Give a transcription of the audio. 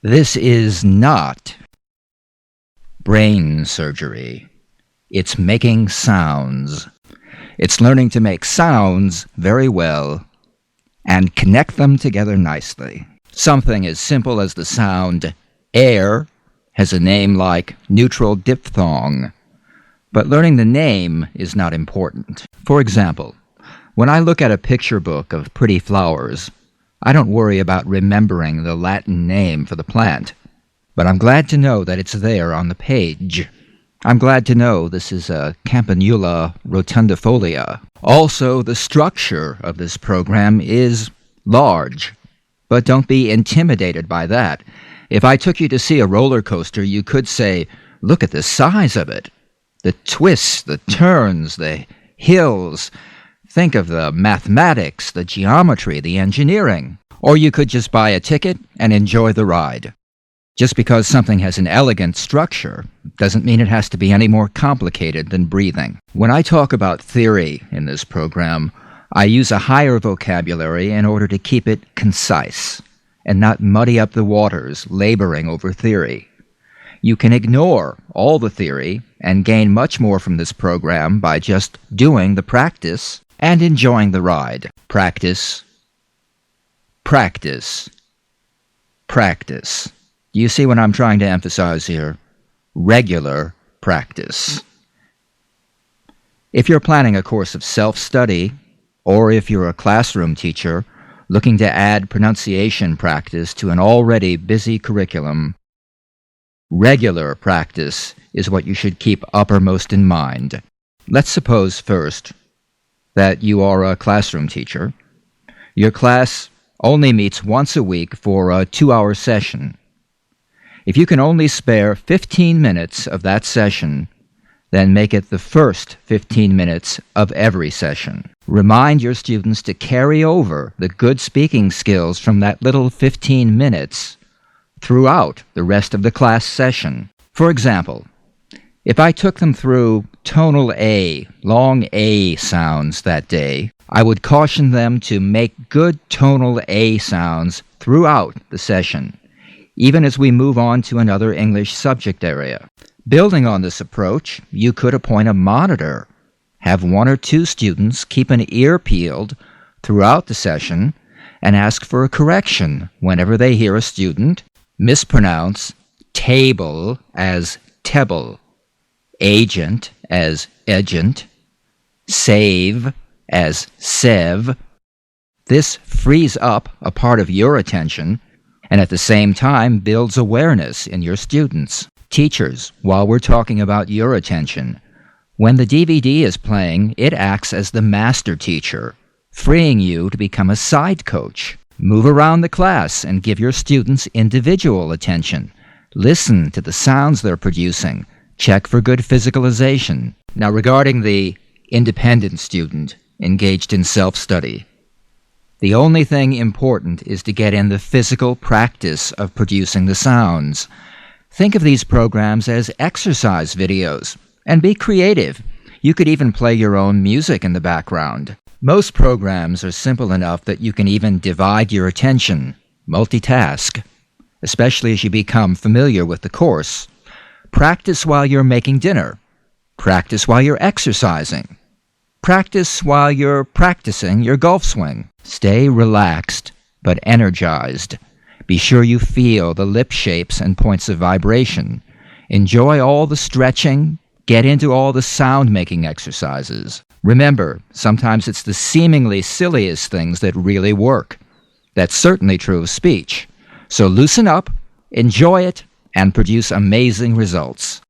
This is not brain surgery. It's making sounds. It's learning to make sounds very well and connect them together nicely. Something as simple as the sound air has a name like neutral diphthong, but learning the name is not important. For example, when I look at a picture book of pretty flowers, I don't worry about remembering the Latin name for the plant, but I'm glad to know that it's there on the page. I'm glad to know this is a Campanula rotundifolia. Also, the structure of this program is large, but don't be intimidated by that. If I took you to see a roller coaster, you could say, look at the size of it. The twists, the turns, the hills. Think of the mathematics, the geometry, the engineering. Or you could just buy a ticket and enjoy the ride. Just because something has an elegant structure doesn't mean it has to be any more complicated than breathing. When I talk about theory in this program, I use a higher vocabulary in order to keep it concise and not muddy up the waters laboring over theory. You can ignore all the theory and gain much more from this program by just doing the practice and enjoying the ride. Practice, practice, practice. Do you see what I'm trying to emphasize here? Regular practice. If you're planning a course of self-study, or if you're a classroom teacher looking to add pronunciation practice to an already busy curriculum, regular practice is what you should keep uppermost in mind. Let's suppose first that you are a classroom teacher. Your class only meets once a week for a 2-hour session. If you can only spare 15 minutes of that session, then make it the first 15 minutes of every session. Remind your students to carry over the good speaking skills from that little 15 minutes throughout the rest of the class session. For example, if I took them through tonal A, long A sounds that day, I would caution them to make good tonal A sounds throughout the session, even as we move on to another English subject area. Building on this approach, you could appoint a monitor, have 1 or 2 students keep an ear peeled throughout the session, and ask for a correction whenever they hear a student mispronounce table as tebble, agent as agent, save as sev. This frees up a part of your attention and at the same time builds awareness in your students. Teachers, while we're talking about your attention, when the DVD is playing, it acts as the master teacher, freeing you to become a side coach. Move around the class and give your students individual attention. Listen to the sounds they're producing. Check for good physicalization. Now, regarding the independent student engaged in self-study, the only thing important is to get in the physical practice of producing the sounds. Think of these programs as exercise videos, and be creative. You could even play your own music in the background. Most programs are simple enough that you can even divide your attention, multitask, especially as you become familiar with the course. Practice while you're making dinner. Practice while you're exercising. Practice while you're practicing your golf swing. Stay relaxed, but energized. Be sure you feel the lip shapes and points of vibration. Enjoy all the stretching. Get into all the sound-making exercises. Remember, sometimes it's the seemingly silliest things that really work. That's certainly true of speech. So loosen up, enjoy it, and produce amazing results.